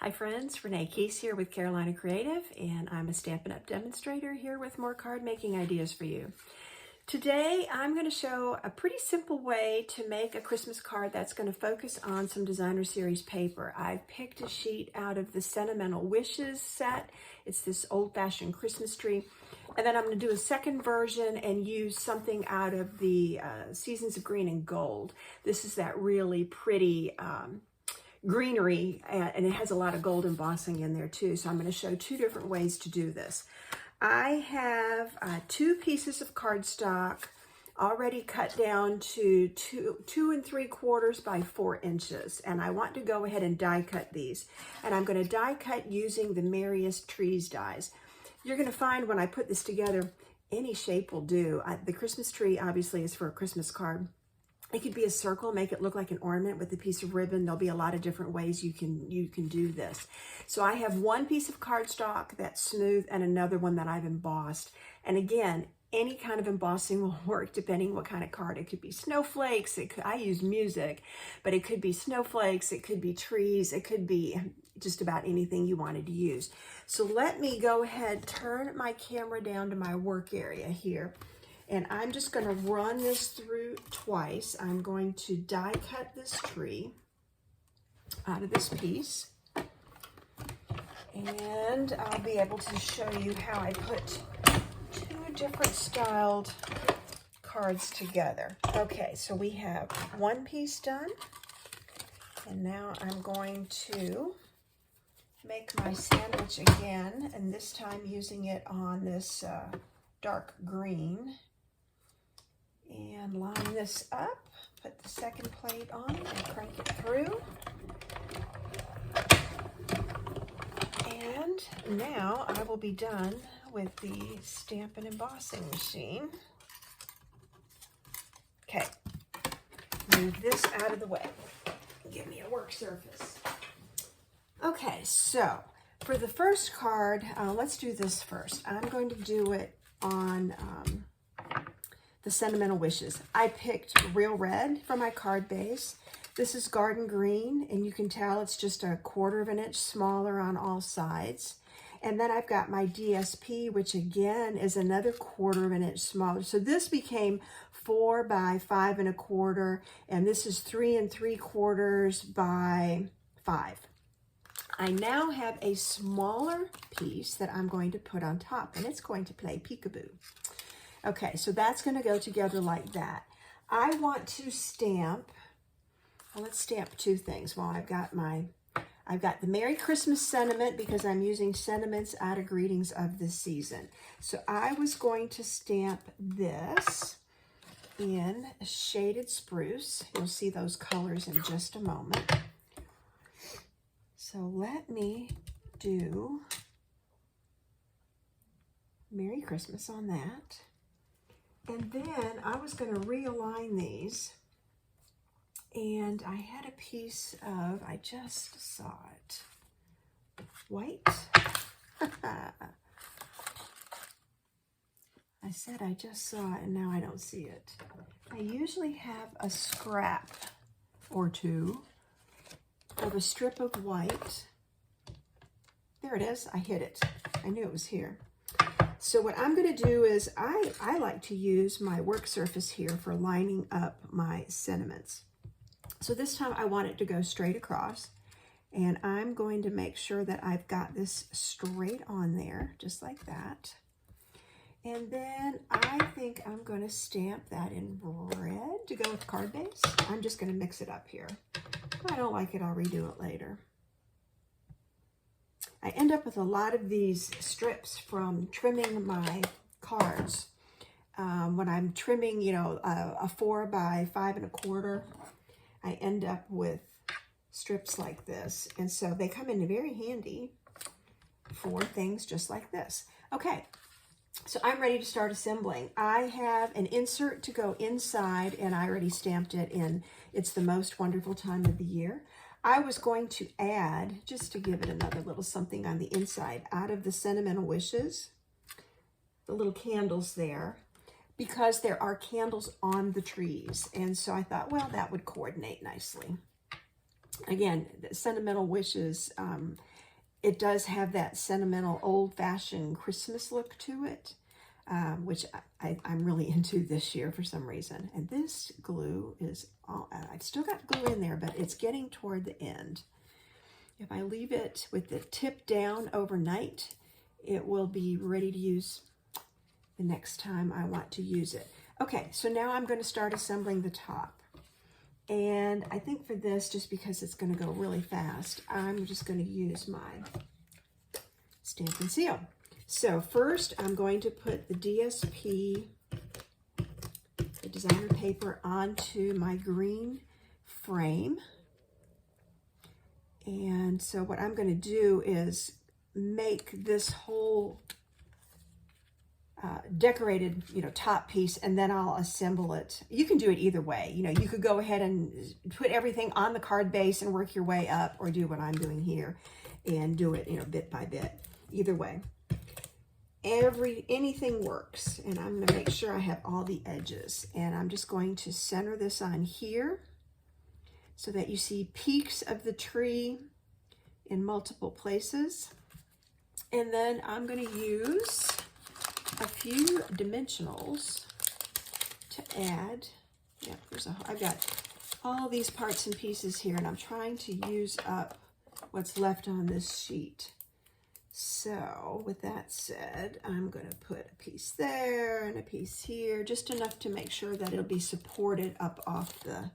Hi friends, Renee Keese here with Carolina Creative, and I'm a Stampin' Up! Demonstrator here with more card making ideas for you. Today I'm going to show a pretty simple way to make a Christmas card that's going to focus on some designer series paper. I've picked a sheet out of the Sentimental Wishes set. It's this old-fashioned Christmas tree. And then I'm going to do a second version and use something out of the Seasons of Green and Gold. This is that really pretty greenery, and it has a lot of gold embossing in there too. So I'm going to show two different ways to do this. I have 2 pieces of cardstock already cut down to 2 3/4 by 4 inches, and I want to go ahead and die cut these. And I'm going to die cut using the Merriest Trees dies. You're going to find when I put this together, any shape will do. The Christmas tree obviously is for a Christmas card. It could be a circle, make it look like an ornament with a piece of ribbon. There'll be a lot of different ways you can do this. So I have one piece of cardstock that's smooth and another one that I've embossed. And again, any kind of embossing will work depending what kind of card. It could be snowflakes. I use music, but it could be snowflakes. It could be trees. It could be just about anything you wanted to use. So let me go ahead, turn my camera down to my work area here. And I'm just going to run this through twice. I'm going to die cut this tree out of this piece. And I'll be able to show you how I put 2 different styled cards together. Okay, so we have one piece done. And now I'm going to make my sandwich again, and this time using it on this dark green. And line this up, put the second plate on and crank it through. And now I will be done with the Stampin' Embossing machine. Okay, move this out of the way. Give me a work surface. Okay, so for the first card, let's do this first. I'm going to do it on the Sentimental Wishes. I picked Real Red for my card base. This is Garden Green, and you can tell it's just a 1/4 inch smaller on all sides. And then I've got my DSP, which again is another 1/4 inch smaller. So this became 4 by 5 1/4, and this is 3 3/4 by 5. I now have a smaller piece that I'm going to put on top, and it's going to play peekaboo. Okay, so that's going to go together like that. I want to stamp, well, let's stamp 2 things. Well, I've got the Merry Christmas sentiment because I'm using sentiments out of Greetings of the Season. So I was going to stamp this in a shaded spruce. You'll see those colors in just a moment. So let me do Merry Christmas on that. And then I was going to realign these, and I had a piece of, I just saw it, white. I said I just saw it, and now I don't see it. I usually have a scrap or 2 of a strip of white. There it is. I hit it. I knew it was here. So what I'm going to do is I like to use my work surface here for lining up my sentiments. So this time I want it to go straight across, and I'm going to make sure that I've got this straight on there, just like that. And then I think I'm going to stamp that in red to go with card base. I'm just going to mix it up here. If I don't like it, I'll redo it later. I end up with a lot of these strips from trimming my cards. When I'm trimming, you know, a 4 by 5 1/4, I end up with strips like this. And so they come in very handy for things just like this. Okay, so I'm ready to start assembling. I have an insert to go inside, and I already stamped it in It's the Most Wonderful Time of the Year. I was going to add, just to give it another little something on the inside, out of the Sentimental Wishes, the little candles there, because there are candles on the trees. And so I thought, well, that would coordinate nicely. again, Sentimental Wishes, it does have that sentimental old-fashioned Christmas look to it, which I'm really into this year for some reason. And this glue is, I've still got glue in there, but it's getting toward the end. If I leave it with the tip down overnight, it will be ready to use the next time I want to use it. Okay, so now I'm going to start assembling the top. And I think for this, just because it's going to go really fast, I'm just going to use my stamp and seal. So first, I'm going to put the DSP, the designer paper, onto my green frame. And so what I'm going to do is make this whole decorated, top piece, and then I'll assemble it. You can do it either way. You could go ahead and put everything on the card base and work your way up, or do what I'm doing here and do it, bit by bit. Either way, anything works. And I'm going to make sure I have all the edges, and I'm just going to center this on here so that you see peaks of the tree in multiple places. And then I'm going to use a few dimensionals to add. Yep, I've got all these parts and pieces here, and I'm trying to use up what's left on this sheet. So with that said, I'm going to put a piece there and a piece here, just enough to make sure that it'll be supported up off the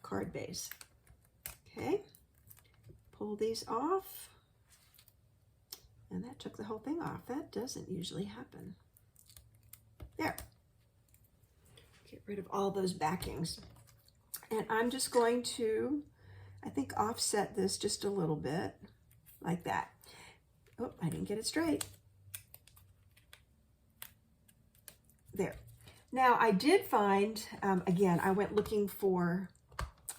card base. Okay, pull these off. And that took the whole thing off. That doesn't usually happen. There. Get rid of all those backings. And I'm just going to, I think, offset this just a little bit, like that. Oh, I didn't get it straight. There. Now, I did find, again, I went looking for,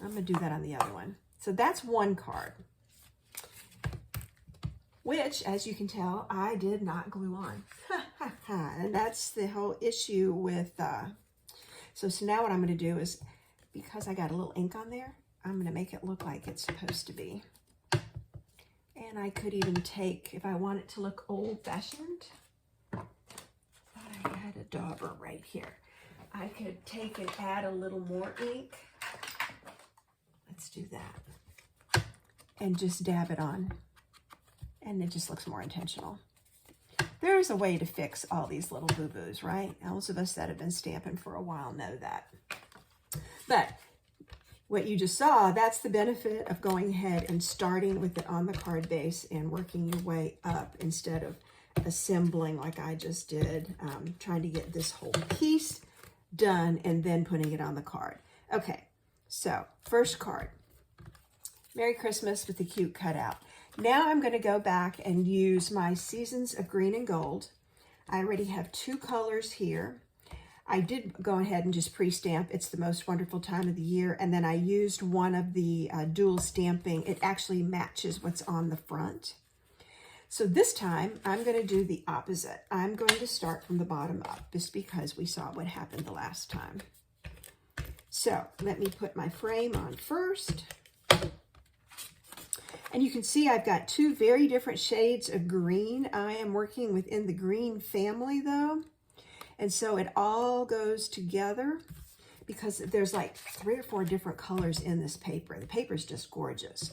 I'm going to do that on the other one. So that's one card, which, as you can tell, I did not glue on. And that's the whole issue with, so now what I'm going to do is, because I got a little ink on there, I'm going to make it look like it's supposed to be. And I could even take, if I want it to look old-fashioned, I had a dauber right here. I could take and add a little more ink. Let's do that. And just dab it on. And it just looks more intentional. There's a way to fix all these little boo-boos, right? Those of us that have been stamping for a while know that. But what you just saw, that's the benefit of going ahead and starting with it on the card base and working your way up instead of assembling like I just did, trying to get this whole piece done and then putting it on the card. Okay, so first card, Merry Christmas with the cute cutout. Now I'm going to go back and use my Seasons of Green and Gold. I already have two colors here. I did go ahead and just pre-stamp It's the Most Wonderful Time of the Year, and then I used one of the dual stamping. It actually matches what's on the front. So this time I'm going to do the opposite. I'm going to start from the bottom up, just because we saw what happened the last time. So let me put my frame on first. And you can see I've got two very different shades of green. I am working within the green family though. And so it all goes together because there's like 3 or 4 different colors in this paper. The paper is just gorgeous.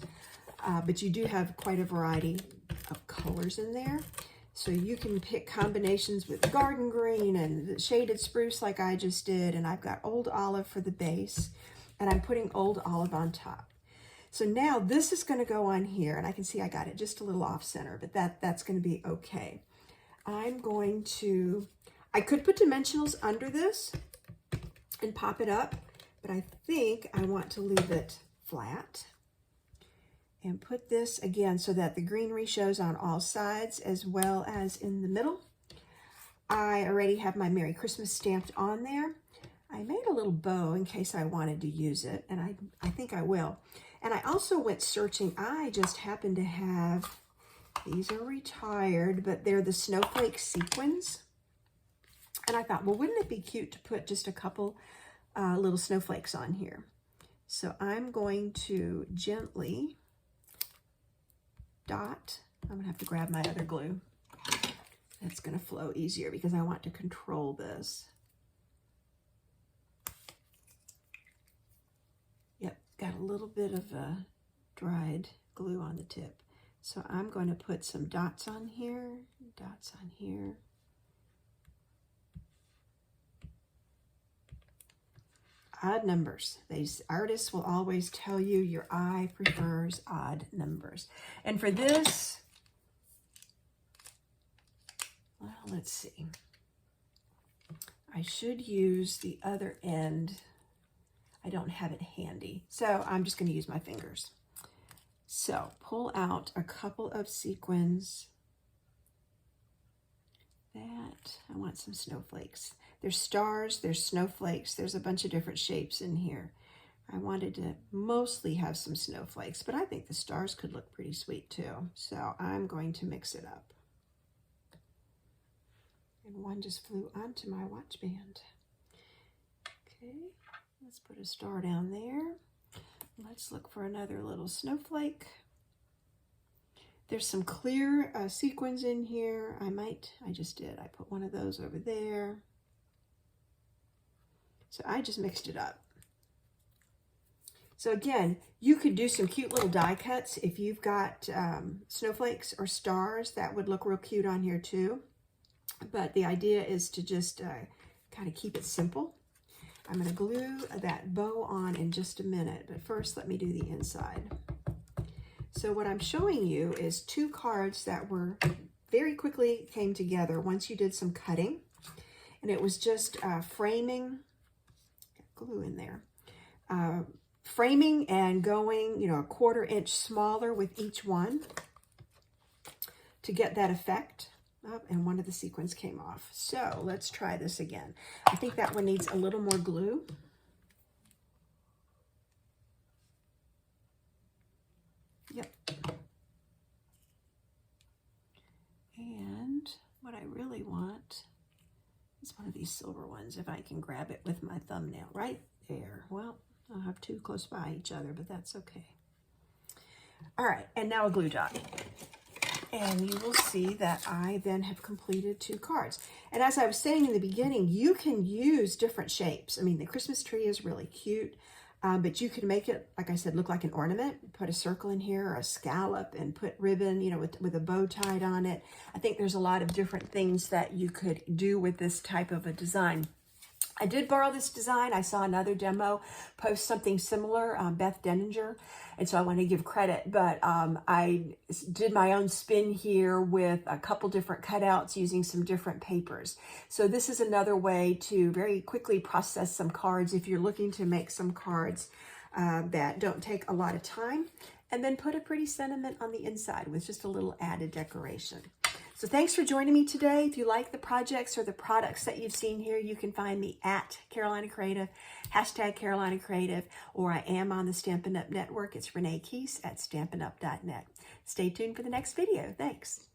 But you do have quite a variety of colors in there. So you can pick combinations with garden green and shaded spruce like I just did. And I've got old olive for the base. And I'm putting old olive on top. So now this is going to go on here, and I can see I got it just a little off center, but that's going to be okay. I'm going to, I could put dimensionals under this and pop it up, but I think I want to leave it flat and put this again so that the greenery shows on all sides as well as in the middle. I already have my Merry Christmas stamped on there. I made a little bow in case I wanted to use it, and I think I will. And I also went searching. I just happen to have, these are retired, but they're the snowflake sequins. And I thought, well, wouldn't it be cute to put just a couple little snowflakes on here? So I'm going to gently dot. I'm gonna have to grab my other glue. It's gonna flow easier because I want to control this. Yep, got a little bit of dried glue on the tip. So I'm going to put some dots on here, dots on here. Odd numbers. These artists will always tell you your eye prefers odd numbers. And for this, well, let's see. I should use the other end. I don't have it handy, so I'm just going to use my fingers. So pull out a couple of sequins. That, I want some snowflakes. There's stars, there's snowflakes, there's a bunch of different shapes in here. I wanted to mostly have some snowflakes, but I think the stars could look pretty sweet too. So I'm going to mix it up. And one just flew onto my watch band. Okay, let's put a star down there. Let's look for another little snowflake. There's some clear sequins in here. I just did. I put one of those over there. So I just mixed it up. So again, you could do some cute little die cuts if you've got snowflakes or stars. That would look real cute on here too. But the idea is to just kind of keep it simple. I'm going to glue that bow on in just a minute, but first let me do the inside. So what I'm showing you is two cards that were very quickly came together once you did some cutting. And it was just framing, got glue in there, framing and going, you know, a 1/4 inch smaller with each one to get that effect. Oh, and one of the sequins came off. So let's try this again. I think that one needs a little more glue. Yep. And what I really want is one of these silver ones, if I can grab it with my thumbnail right there. Well, I'll have two close by each other, but that's okay. All right, and now a glue dot. And you will see that I then have completed 2 cards. And as I was saying in the beginning, you can use different shapes. I mean, the Christmas tree is really cute, but you can make it, like I said, look like an ornament. Put a circle in here or a scallop and put ribbon, you know, with a bow tied on it. I think there's a lot of different things that you could do with this type of a design. I did borrow this design. I saw another demo post something similar, Beth Denninger, and so I want to give credit, but I did my own spin here with a couple different cutouts using some different papers. So this is another way to very quickly process some cards if you're looking to make some cards that don't take a lot of time, and then put a pretty sentiment on the inside with just a little added decoration. So thanks for joining me today. If you like the projects or the products that you've seen here, you can find me at Carolina Creative, #Carolina Creative, or I am on the Stampin' Up! Network. It's Renee Keese at stampinup.net. Stay tuned for the next video. Thanks.